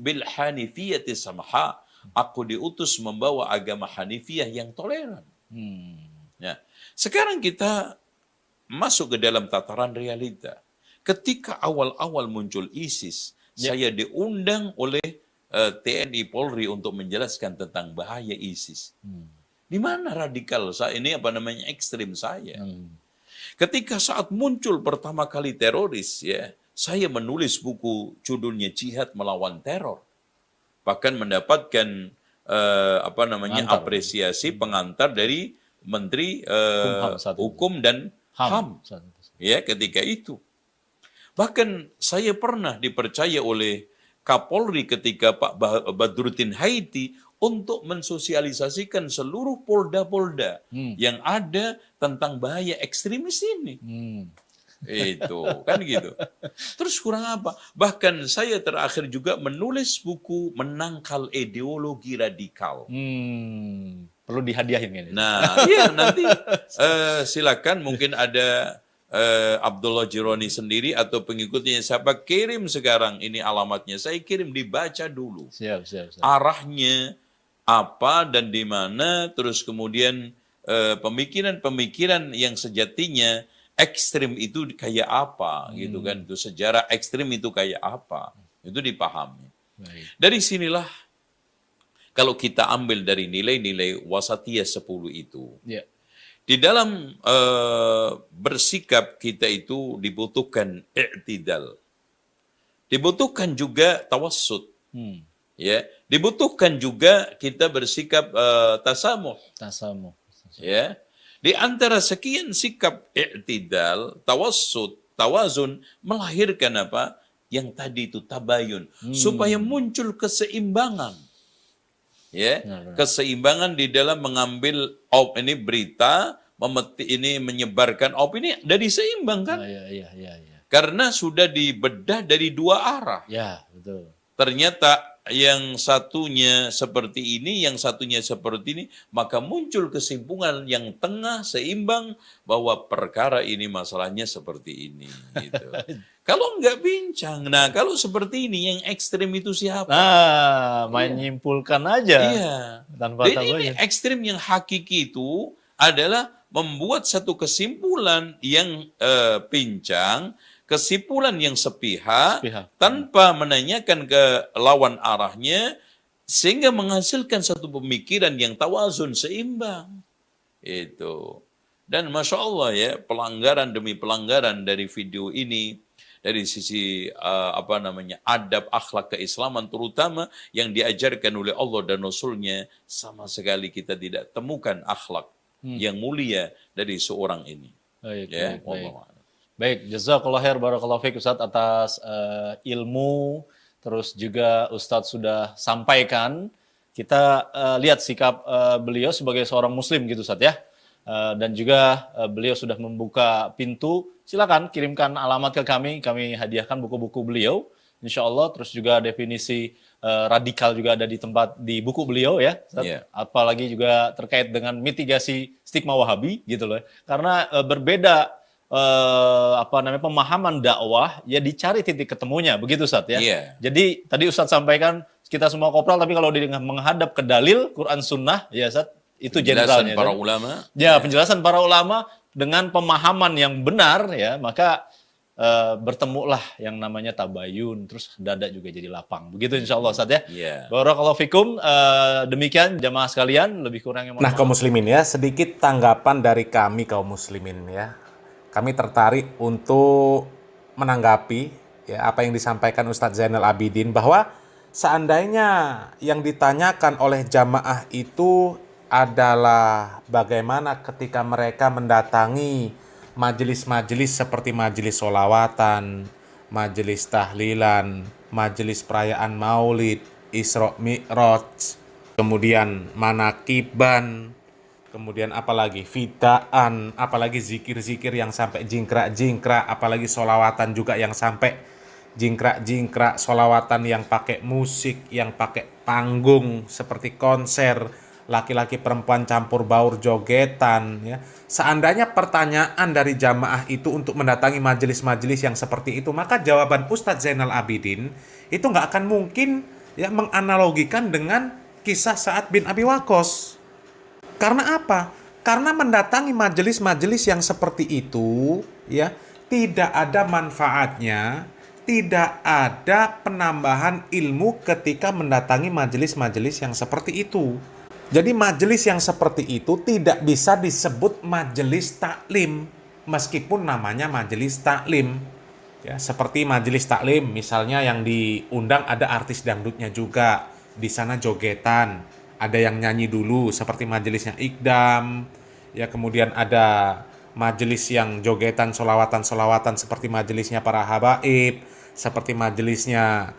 bil hanifiyati samha. Aku diutus membawa agama hanifiyah yang toleran. Ya. Sekarang kita masuk ke dalam tataran realita. Ketika awal-awal muncul ISIS, saya diundang oleh TNI Polri untuk menjelaskan tentang bahaya ISIS. Di mana radikal saya ini ekstrim saya. Ketika saat muncul pertama kali teroris ya, saya menulis buku judulnya Jihad Melawan Teror. Bahkan mendapatkan apresiasi pengantar dari Menteri Hukum dan HAM. Ya, ketika itu. Bahkan saya pernah dipercaya oleh Kapolri ketika Pak Badruddin Haiti untuk mensosialisasikan seluruh polda-polda yang ada tentang bahaya ekstremis ini. Itu kan gitu. Terus kurang apa? Bahkan saya terakhir juga menulis buku menangkal ideologi radikal. Perlu dihadiahin ini. Nah, iya nanti silakan mungkin ada Abdullah Jironi sendiri atau pengikutnya siapa kirim sekarang ini alamatnya. Saya kirim dibaca dulu. Siap. Arahnya apa dan di mana, terus kemudian pemikiran-pemikiran yang sejatinya ekstrim itu kayak apa gitu kan, itu sejarah ekstrim itu kayak apa, itu dipahami. Baik. Dari sinilah kalau kita ambil dari nilai-nilai wasatiyah 10 itu, Ya. di dalam bersikap kita itu dibutuhkan i'tidal, dibutuhkan juga tawassut, ya, dibutuhkan juga kita bersikap tasamuh, Tasamuh. ya. Di antara sekian sikap i'tidal, tawassut, tawazun melahirkan apa? Yang tadi itu tabayun, supaya muncul keseimbangan. Ya, keseimbangan di dalam mengambil ini berita, ini menyebarkan opini dari seimbang kan? Iya. Karena sudah dibedah dari dua arah. Ya, betul. Ternyata yang satunya seperti ini, yang satunya seperti ini, maka muncul kesimpulan yang tengah seimbang bahwa perkara ini masalahnya seperti ini. Gitu. Kalau nggak bincang, nah kalau seperti ini yang ekstrim itu siapa? Nah, menyimpulkan aja. Iya. Tanpa Dan ini tabayun. ekstrim yang hakiki itu adalah membuat satu kesimpulan yang pincang, kesimpulan yang sepihak, tanpa menanyakan ke lawan arahnya, sehingga menghasilkan satu pemikiran yang tawazun, seimbang. Itu. Dan Masya Allah ya, pelanggaran demi pelanggaran dari video ini, dari sisi adab, akhlak keislaman terutama yang diajarkan oleh Allah dan Rasulnya, sama sekali kita tidak temukan akhlak yang mulia dari seorang ini. Baik. Baik, jazakallah khair, barakallahu fiik Ustadz atas ilmu, terus juga Ustadz sudah sampaikan. Kita lihat sikap beliau sebagai seorang muslim gitu Ustadz ya. Dan juga beliau sudah membuka pintu. Silakan kirimkan alamat ke kami hadiahkan buku-buku beliau. Insya Allah, terus juga definisi radikal juga ada di buku beliau ya. Yeah. Apalagi juga terkait dengan mitigasi stigma Wahabi gitu loh. Karena berbeda pemahaman dakwah ya, dicari titik ketemunya begitu Ustadz ya. Yeah. Jadi tadi Ustadz sampaikan kita semua kopral, tapi kalau menghadap ke dalil Quran Sunnah ya Ustadz, itu generalnya. Penjelasan para ulama. Ya, penjelasan para ulama dengan pemahaman yang benar ya, maka bertemulah yang namanya tabayun, terus dada juga jadi lapang. Begitu insya Allah Ustadz ya. Yeah. Barakallahu fikum. Demikian jamaah sekalian, lebih kurangnya Nah, kaum muslimin ya, sedikit tanggapan dari kami kaum muslimin ya. Kami tertarik untuk menanggapi ya apa yang disampaikan Ustadz Zainal Abidin, bahwa seandainya yang ditanyakan oleh jamaah itu adalah bagaimana ketika mereka mendatangi majelis-majelis seperti majelis sholawatan, majelis tahlilan, majelis perayaan maulid, Isra Mi'raj, kemudian manakiban, kemudian apalagi fidaan, apalagi zikir-zikir yang sampai jingkrak-jingkrak, apalagi sholawatan juga yang sampai jingkrak-jingkrak, sholawatan yang pakai musik, yang pakai panggung seperti konser, laki-laki perempuan campur baur jogetan ya. Seandainya pertanyaan dari jamaah itu untuk mendatangi majelis-majelis yang seperti itu, maka jawaban Ustadz Zainal Abidin itu nggak akan mungkin ya menganalogikan dengan kisah Sa'ad bin Abi Waqqas. Karena apa? Karena mendatangi majelis-majelis yang seperti itu ya, tidak ada manfaatnya, tidak ada penambahan ilmu ketika mendatangi majelis-majelis yang seperti itu. Jadi majelis yang seperti itu tidak bisa disebut majelis taklim meskipun namanya majelis taklim. Ya, seperti majelis taklim misalnya yang diundang ada artis dangdutnya juga, di sana jogetan, ada yang nyanyi dulu seperti majelisnya Ikdam, ya kemudian ada majelis yang jogetan solawatan seperti majelisnya para habaib, seperti majelisnya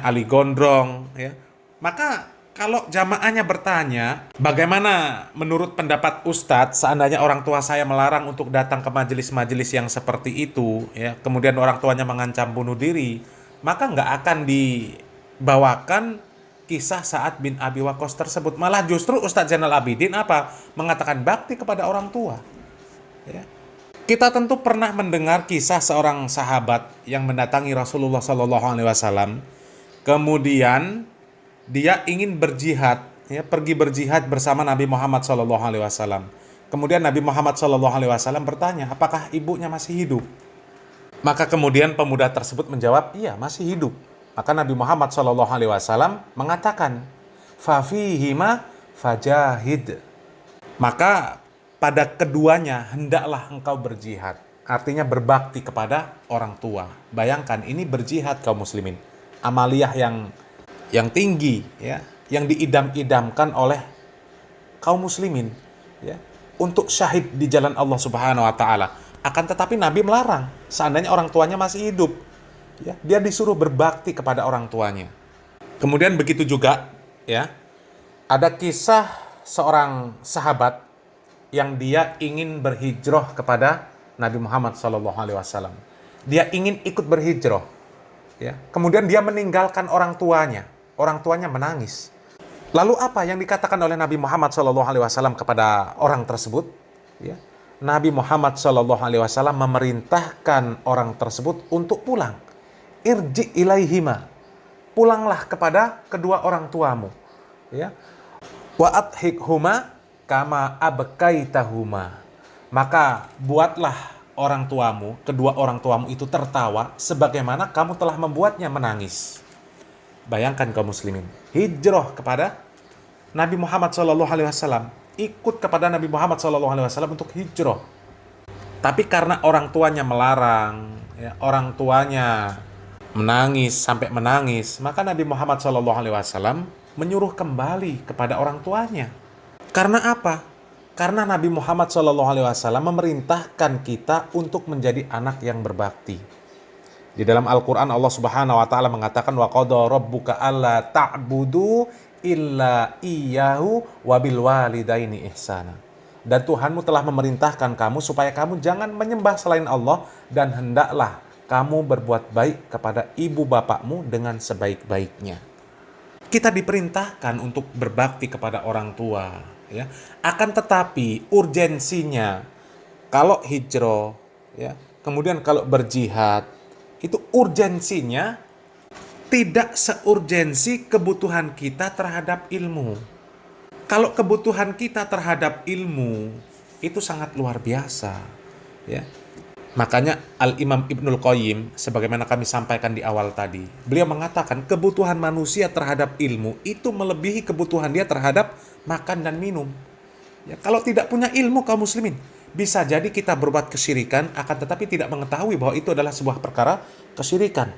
Ali Gondrong ya. Maka kalau jamaahnya bertanya, bagaimana menurut pendapat Ustadz seandainya orang tua saya melarang untuk datang ke majelis-majelis yang seperti itu, ya, kemudian orang tuanya mengancam bunuh diri, maka nggak akan dibawakan kisah Sa'ad bin Abi Waqqas tersebut. Malah justru Ustadz Zainal Abidin apa? Mengatakan bakti kepada orang tua. Ya. Kita tentu pernah mendengar kisah seorang sahabat yang mendatangi Rasulullah SAW, kemudian dia ingin berjihad, ya, pergi berjihad bersama Nabi Muhammad SAW. Kemudian Nabi Muhammad SAW bertanya, apakah ibunya masih hidup? Maka kemudian pemuda tersebut menjawab, iya masih hidup. Maka Nabi Muhammad SAW mengatakan, fafihima fajahid. Maka pada keduanya hendaklah engkau berjihad. Artinya berbakti kepada orang tua. Bayangkan ini berjihad kaum muslimin. Amaliyah yang tinggi, ya, yang diidam-idamkan oleh kaum muslimin, ya, untuk syahid di jalan Allah Subhanahu wa taala. Akan tetapi Nabi melarang seandainya orang tuanya masih hidup, ya, dia disuruh berbakti kepada orang tuanya. Kemudian begitu juga, ya, ada kisah seorang sahabat yang dia ingin berhijrah kepada Nabi Muhammad SAW. Dia ingin ikut berhijrah, ya. Kemudian dia meninggalkan orang tuanya. Orang tuanya menangis. Lalu apa yang dikatakan oleh Nabi Muhammad SAW kepada orang tersebut? Ya. Nabi Muhammad SAW memerintahkan orang tersebut untuk pulang. Irji ilaihima. Pulanglah kepada kedua orang tuamu. Ya. Wa adhikhuma kama abkaitahuma. Maka buatlah orang tuamu, kedua orang tuamu itu tertawa sebagaimana kamu telah membuatnya menangis. Bayangkan kaum muslimin, hijrah kepada Nabi Muhammad SAW, ikut kepada Nabi Muhammad SAW untuk hijrah. Tapi karena orang tuanya melarang, ya, orang tuanya menangis sampai menangis, maka Nabi Muhammad SAW menyuruh kembali kepada orang tuanya. Karena apa? Karena Nabi Muhammad SAW memerintahkan kita untuk menjadi anak yang berbakti. Di dalam Al-Quran Allah Subhanahu wa Ta'ala mengatakan, wa qada rabbuka alla ta'budu illa iyyahu wa bil walidaini ihsana. Dan Tuhanmu telah memerintahkan kamu supaya kamu jangan menyembah selain Allah dan hendaklah kamu berbuat baik kepada ibu bapakmu dengan sebaik-baiknya. Kita diperintahkan untuk berbakti kepada orang tua, ya. Akan tetapi urgensinya kalau hijrah, ya, kemudian kalau berjihad, itu urgensinya tidak seurgensi kebutuhan kita terhadap ilmu. Kalau kebutuhan kita terhadap ilmu itu sangat luar biasa, ya. Makanya Al-Imam Ibnul Qayyim, sebagaimana kami sampaikan di awal tadi, beliau mengatakan kebutuhan manusia terhadap ilmu itu melebihi kebutuhan dia terhadap makan dan minum. Ya, kalau tidak punya ilmu kaum muslimin, bisa jadi kita berbuat kesyirikan, akan tetapi tidak mengetahui bahwa itu adalah sebuah perkara kesyirikan.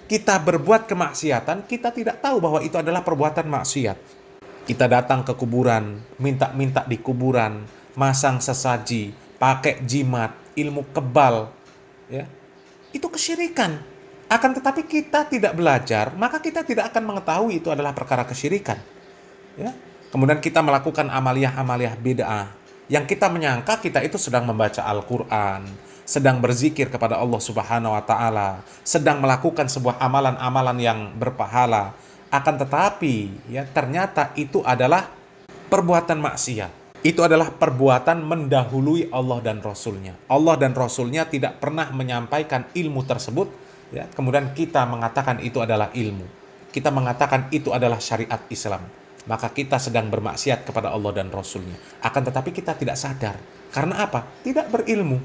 Kita berbuat kemaksiatan, kita tidak tahu bahwa itu adalah perbuatan maksiat. Kita datang ke kuburan, minta-minta di kuburan, masang sesaji, pakai jimat, ilmu kebal, ya, itu kesyirikan. Akan tetapi kita tidak belajar, maka kita tidak akan mengetahui itu adalah perkara kesyirikan. Ya. Kemudian kita melakukan amaliyah-amaliyah bid'ah, yang kita menyangka kita itu sedang membaca Al-Quran, sedang berzikir kepada Allah Subhanahu wa Ta'ala, sedang melakukan sebuah amalan-amalan yang berpahala. Akan tetapi, ya, ternyata itu adalah perbuatan maksiat. Itu adalah perbuatan mendahului Allah dan Rasul-Nya. Allah dan Rasul-Nya tidak pernah menyampaikan ilmu tersebut, ya, kemudian kita mengatakan itu adalah ilmu. Kita mengatakan itu adalah syariat Islam. Maka kita sedang bermaksiat kepada Allah dan Rasul-Nya. Akan tetapi kita tidak sadar. Karena apa? Tidak berilmu.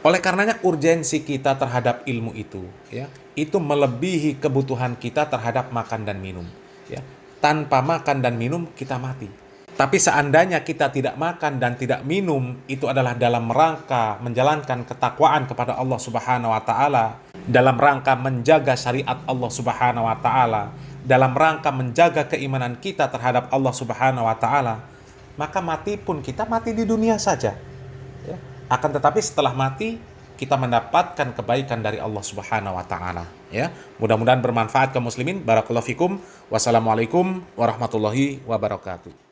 Oleh karenanya urgensi kita terhadap ilmu itu, ya, itu melebihi kebutuhan kita terhadap makan dan minum. Ya. Tanpa makan dan minum kita mati. Tapi seandainya kita tidak makan dan tidak minum, itu adalah dalam rangka menjalankan ketakwaan kepada Allah Subhanahu wa Ta'ala, dalam rangka menjaga syariat Allah Subhanahu wa Ta'ala, dalam rangka menjaga keimanan kita terhadap Allah Subhanahu wa Ta'ala, maka mati pun kita mati di dunia saja, ya. Akan tetapi setelah mati kita mendapatkan kebaikan dari Allah Subhanahu wa taala, ya. Mudah-mudahan bermanfaat kaum muslimin. Barakallahu fikum. Wassalamualaikum warahmatullahi wabarakatuh.